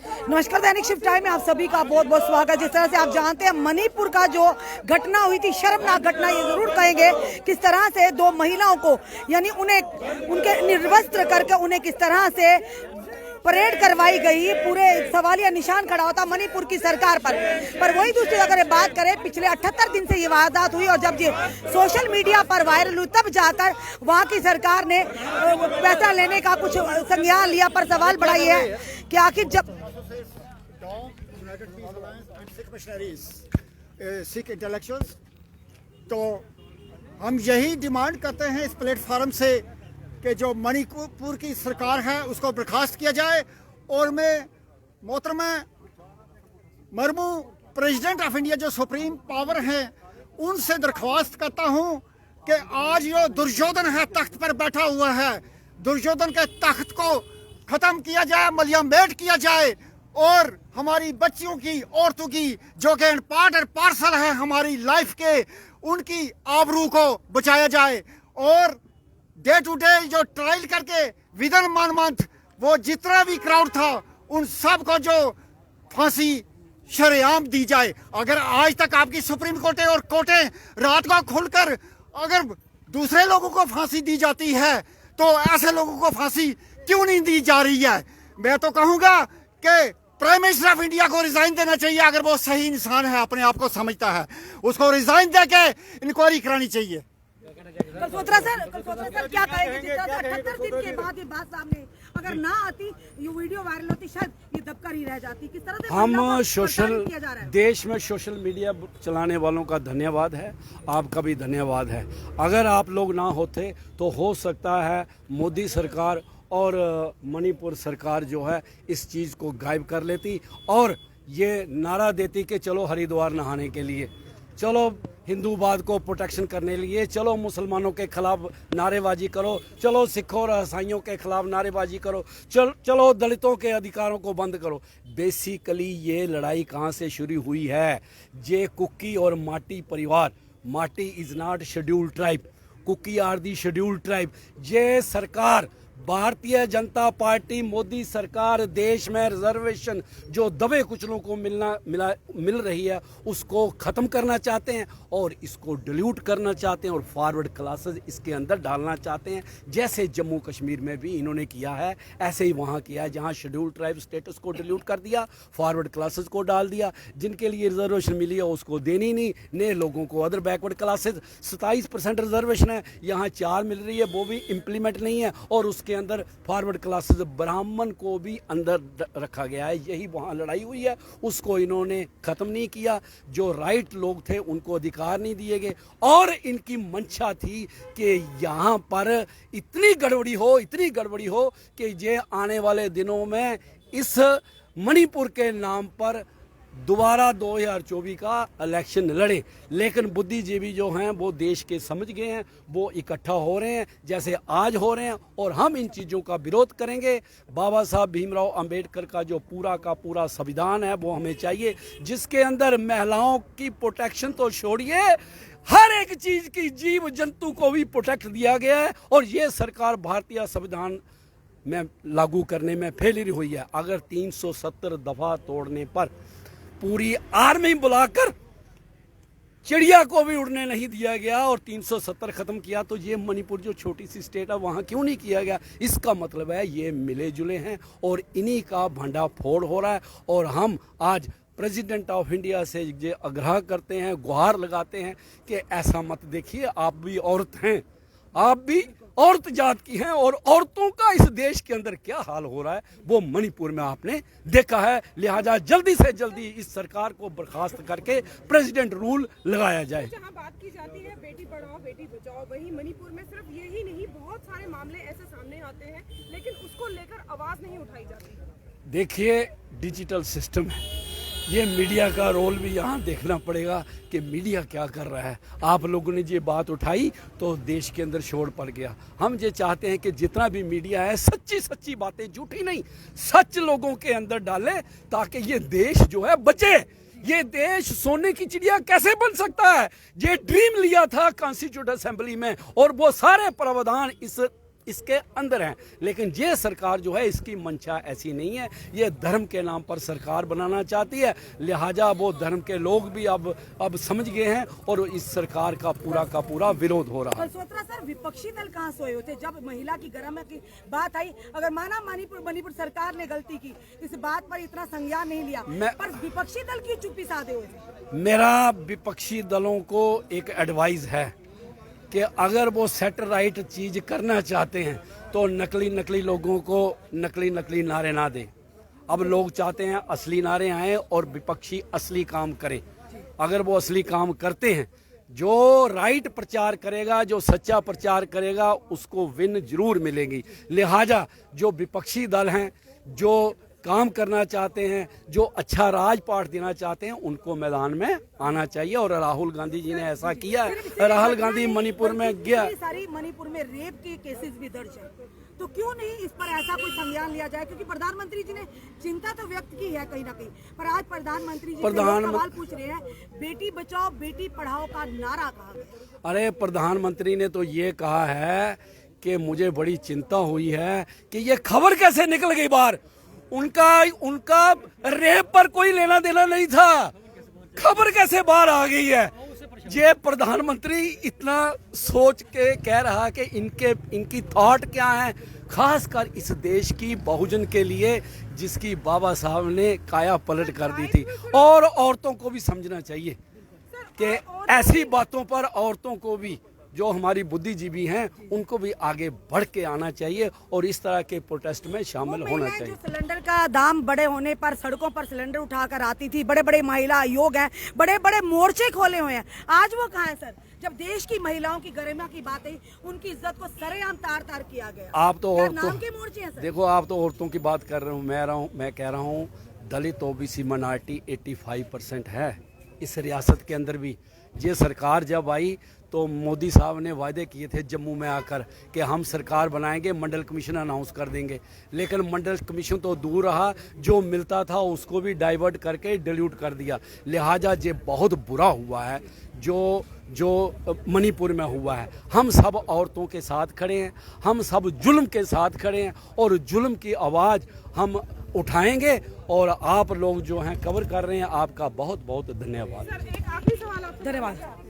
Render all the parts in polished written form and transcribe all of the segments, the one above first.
नमस्कार, दैनिक shift time में आप सभी का बहुत बहुत स्वागत। जिस तरह से आप जानते हैं मणिपुर का जो घटना हुई थी, शर्मनाक घटना ये जरूर कहेंगे, किस तरह से दो महिलाओं को यानी उन्हें उनके निर्वस्त्र करके उन्हें किस तरह से परेड करवाई गई, पूरे सवालिया निशान खड़ा होता मणिपुर की सरकार पर वही दूसरी अगर बात करें, पिछले 78 दिन से ये वारदात हुई और जब ये सोशल मीडिया पर वायरल हुई तब जाकर वहां की सरकार ने पैसा लेने का कुछ संज्ञान लिया। पर सवाल बड़ा ये है कि आखिर जब सिख इंटेलेक्चुअल्स, तो हम यही डिमांड करते हैं इस प्लेटफॉर्म से कि जो मणिपुर की सरकार है उसको बर्खास्त किया जाए। और मैं मोहतरमा मर्मू प्रेसिडेंट ऑफ इंडिया जो सुप्रीम पावर हैं उनसे दरख्वास्त करता हूं कि आज जो दुर्योधन है तख्त पर बैठा हुआ है, दुर्योधन के तख्त को खत्म किया जाए, मलियामेट किया जाए और हमारी बच्चियों की, औरतों की जो कि पार्ट और पार्सल है हमारी लाइफ के, उनकी आबरू को बचाया जाए। और डे टू डे जो ट्रायल करके विद इन 1 मंथ वो जितना भी क्राउड था उन सब को जो फांसी शरेआम दी जाए। अगर आज तक आपकी सुप्रीम कोर्टें और कोर्टें रात को खुलकर अगर दूसरे लोगों को फांसी दी जाती है तो ऐसे लोगों को फांसी क्यों नहीं दी जा रही है? मैं तो कहूंगा कि प्राइम मिनिस्टर ऑफ इंडिया को रिजाइन देना चाहिए। अगर वो सही इंसान है, अपने आप को समझता है, उसको रिजाइन देके इंक्वायरी करानी चाहिए। कलसोत्रा सर क्या कहेंगे? जिस तरह से 78 दिन के बाद ये बात सामने अगर ना आती, ये वीडियो वायरल होती, शायद ये दबकर ही रह जाती। किस तरह से हम देश में सोशल मीडिया चलाने वालों का धन्यवाद है, आपका भी धन्यवाद है। अगर आप लोग ना होते तो हो सकता है मोदी सरकार और मणिपुर सरकार जो है इस चीज़ को गायब कर लेती और ये नारा देती कि चलो हरिद्वार नहाने के लिए, चलो हिंदूवाद को प्रोटेक्शन करने के लिए, चलो मुसलमानों के खिलाफ नारेबाजी करो, चलो सिखों और ईसाइयों के खिलाफ नारेबाजी करो, चलो दलितों के अधिकारों को बंद करो। बेसिकली ये लड़ाई कहाँ से शुरू हुई है? ये कुकी और माटी परिवार, Mate is not scheduled tribe, Kuki are the scheduled tribe. ये सरकार भारतीय जनता पार्टी, मोदी सरकार देश में रिजर्वेशन जो दबे कुचलों को मिल रही है उसको ख़त्म करना चाहते हैं और इसको डिल्यूट करना चाहते हैं और फॉरवर्ड क्लासेस इसके अंदर डालना चाहते हैं। जैसे जम्मू कश्मीर में भी इन्होंने किया है ऐसे ही वहाँ किया है, जहाँ शेड्यूल्ड ट्राइब स्टेटस को डिल्यूट कर दिया, फॉरवर्ड क्लासेस को डाल दिया। जिनके लिए रिजर्वेशन मिली है उसको देनी नहीं, नए लोगों को अदर बैकवर्ड क्लासेस 27% रिजर्वेशन है, यहाँ 4 मिल रही है, वो भी इम्प्लीमेंट नहीं है और उसके अंदर फॉरवर्ड क्लासेस ब्राह्मण को भी अंदर रखा गया है। यही वहाँ लड़ाई हुई है, उसको इन्होंने ख़त्म नहीं किया। जो राइट लोग थे उनको अधिकार नहीं दिए गए और इनकी मंशा थी कि यहाँ पर इतनी गड़बड़ी हो कि ये आने वाले दिनों में इस मणिपुर के नाम पर दोबारा 2024 का इलेक्शन लड़े। लेकिन बुद्धिजीवी जो हैं वो देश के समझ गए हैं, वो इकट्ठा हो रहे हैं जैसे आज हो रहे हैं और हम इन चीज़ों का विरोध करेंगे। बाबा साहब भीमराव अंबेडकर का जो पूरा का पूरा संविधान है वो हमें चाहिए, जिसके अंदर महिलाओं की प्रोटेक्शन तो छोड़िए, हर एक चीज़ की, जीव जंतु को भी प्रोटेक्ट दिया गया है। और ये सरकार भारतीय संविधान में लागू करने में फेलियर हुई है। अगर 370 दफ़ा तोड़ने पर पूरी आर्मी बुलाकर चिड़िया को भी उड़ने नहीं दिया गया और 370 खत्म किया, तो ये मणिपुर जो छोटी सी स्टेट है वहाँ क्यों नहीं किया गया? इसका मतलब है ये मिले जुले हैं और इन्हीं का भंडाफोड़ हो रहा है। और हम आज प्रेसिडेंट ऑफ इंडिया से ये आग्रह करते हैं, गुहार लगाते हैं कि ऐसा मत देखिए, आप भी औरत हैं, आप भी औरत जात की हैं और औरतों का इस देश के अंदर क्या हाल हो रहा है वो मणिपुर में आपने देखा है। लिहाजा जल्दी से जल्दी इस सरकार को बर्खास्त करके प्रेसिडेंट रूल लगाया जाए। जहाँ बात की जाती है बेटी पढ़ाओ बेटी बचाओ, वहीं मणिपुर में सिर्फ यही नहीं बहुत सारे मामले ऐसे सामने आते हैं लेकिन उसको लेकर आवाज नहीं उठाई जाती। देखिए, डिजिटल सिस्टम है, ये मीडिया का रोल भी यहाँ देखना पड़ेगा कि मीडिया क्या कर रहा है। आप लोगों ने ये बात उठाई तो देश के अंदर शोर पड़ गया। हम ये चाहते हैं कि जितना भी मीडिया है सच्ची बातें, झूठी नहीं, सच लोगों के अंदर डाले ताकि ये देश जो है बचे। ये देश सोने की चिड़िया कैसे बन सकता है? ये ड्रीम लिया था कॉन्स्टिट्यूट असेंबली में और वो सारे प्रावधान इस इसके अंदर हैं। लेकिन ये सरकार जो है इसकी मंशा ऐसी नहीं है, ये धर्म के नाम पर सरकार बनाना चाहती है। लिहाजा वो धर्म के लोग भी अब समझ गए हैं और इस सरकार का पूरा विरोध हो रहा है। सोचरा सर, विपक्षी दल कहाँ सोए होते जब महिला की गरिमा की बात आई? अगर माना मणिपुर सरकार ने गलती की, इस बात पर इतना संज्ञान नहीं लिया, पर विपक्षी दल की चुप्पी साधे हुए। मेरा विपक्षी दलों को एक एडवाइस है कि अगर वो सेट राइट चीज करना चाहते हैं तो नकली लोगों को नकली नारे ना दें। अब लोग चाहते हैं असली नारे आए और विपक्षी असली काम करें। अगर वो असली काम करते हैं, जो राइट प्रचार करेगा, जो सच्चा प्रचार करेगा, उसको विन जरूर मिलेगी। लिहाजा जो विपक्षी दल हैं, जो काम करना चाहते हैं, जो अच्छा राजपाट देना चाहते हैं, उनको मैदान में आना चाहिए। और राहुल गांधी जी ने ऐसा किया है। राहुल गांधी मणिपुर में गया, सारी मणिपुर में रेप के केसेस भी दर्ज है, तो क्यों नहीं इस पर ऐसा कोई संज्ञान लिया जाए? क्योंकि प्रधानमंत्री जी ने चिंता तो व्यक्त की है कहीं ना कहीं, पर आज प्रधानमंत्री जी सवाल पूछ रहे हैं, बेटी बचाओ बेटी पढ़ाओ का नारा कहा गया। अरे प्रधानमंत्री ने तो ये कहा है कि मुझे बड़ी चिंता हुई है कि ये खबर कैसे निकल गई बाहर। उनका रेप पर कोई लेना देना नहीं था, खबर कैसे बाहर आ गई है। ये प्रधानमंत्री इतना सोच के कह रहा कि इनकी थॉट क्या है, खासकर इस देश की बहुजन के लिए जिसकी बाबा साहब ने काया पलट कर दी थी। और औरतों को भी समझना चाहिए कि ऐसी बातों पर औरतों को भी, जो हमारी बुद्धिजीवी हैं, उनको भी आगे बढ़ के आना चाहिए और इस तरह के प्रोटेस्ट में शामिल होना चाहिए। जो सिलेंडर का दाम बड़े होने पर सड़कों पर सिलेंडर उठाकर आती थी, बड़े बड़े महिला आयोग हैं, बड़े बड़े मोर्चे खोले हुए हैं, आज वो कहाँ है सर? जब देश की महिलाओं की गरिमा की बात आई, उनकी इज्जत को सरेआम तार किया गया। आप तो नाम के मोर्चे हैं सर। देखो, आप तो औरतों की बात कर रहे हो, मैं कह रहा हूँ दलित ओबीसी माइनॉरिटी 85% है इस रियासत के अंदर भी। ये सरकार जब आई तो मोदी साहब ने वायदे किए थे जम्मू में आकर कि हम सरकार बनाएंगे, मंडल कमीशन अनाउंस कर देंगे। लेकिन मंडल कमीशन तो दूर रहा, जो मिलता था उसको भी डाइवर्ट करके डिल्यूट कर दिया। लिहाजा ये बहुत बुरा हुआ है जो मणिपुर में हुआ है। हम सब औरतों के साथ खड़े हैं, हम सब जुल्म के साथ खड़े हैं और जुल्म की आवाज़ हम उठाएंगे। और आप लोग जो हैं कवर कर रहे हैं, आपका बहुत बहुत धन्यवाद। एक आखिरी सवाल आपसे। धन्यवाद।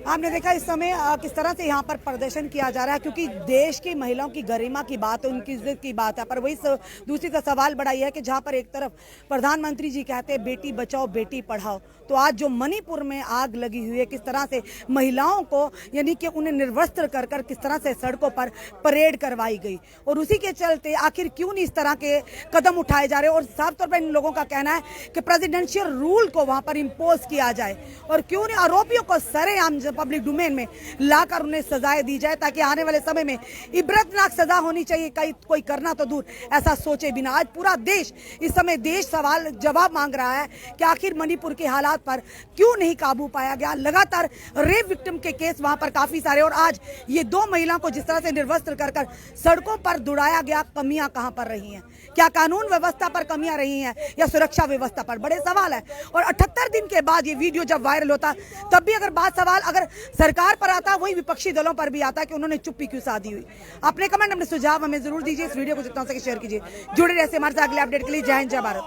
आपने देखा इस समय किस तरह से यहाँ पर प्रदर्शन किया जा रहा है, क्योंकि देश की महिलाओं की गरिमा की बात है, उनकी इज्जत की बात है। पर वही दूसरी तरफ सवाल बड़ा यह है कि जहाँ पर एक तरफ प्रधानमंत्री जी कहते हैं बेटी बचाओ बेटी पढ़ाओ, तो आज जो मणिपुर में आग लगी हुई है, किस तरह से महिलाओं को यानी कि उन्हें निर्वस्त्र कर कर किस तरह से सड़कों पर परेड करवाई गई, और उसी के चलते आखिर क्यों नहीं इस तरह के कदम उठाए जा रहे। और साफ तौर पर इन लोगों का कहना है कि प्रेसिडेंशियल रूल को वहाँ पर इम्पोज किया जाए, और क्यों नहीं आरोपियों को सरेआम पब्लिक डोमेन में लाकर उन्हें सजाएं दी जाए, ताकि आने वाले समय में इबरतनाक सजा होनी चाहिए। कोई करना तो दूर, ऐसा सोचे बिना आज पूरा देश इस समय सवाल जवाब मांग रहा है कि आखिर मणिपुर के हालात पर क्यों नहीं काबू पाया गया। लगातार रेप विक्टिम के केस वहां पर काफी सारे, और आज ये 2 महिलाओं को जिस तरह से निर्वस्त्र कर सड़कों पर दौड़ाया गया, कमियां कहां पर रही हैं? क्या कानून व्यवस्था पर कमियां रही हैं या सुरक्षा व्यवस्था पर? बड़े सवाल है। और 78 दिन के बाद ये वीडियो जब वायरल होता, तब भी अगर सवाल अगर सरकार पर आता, वही विपक्षी दलों पर भी आता कि उन्होंने चुप्पी क्यों साधी हुई। अपने कमेंट, अपने सुझाव हमें जरूर दीजिए। इस वीडियो को जितना हो सके शेयर कीजिए। जुड़े रहिए हमारे साथ अगले अपडेट के लिए। जय हिंद, जय भारत।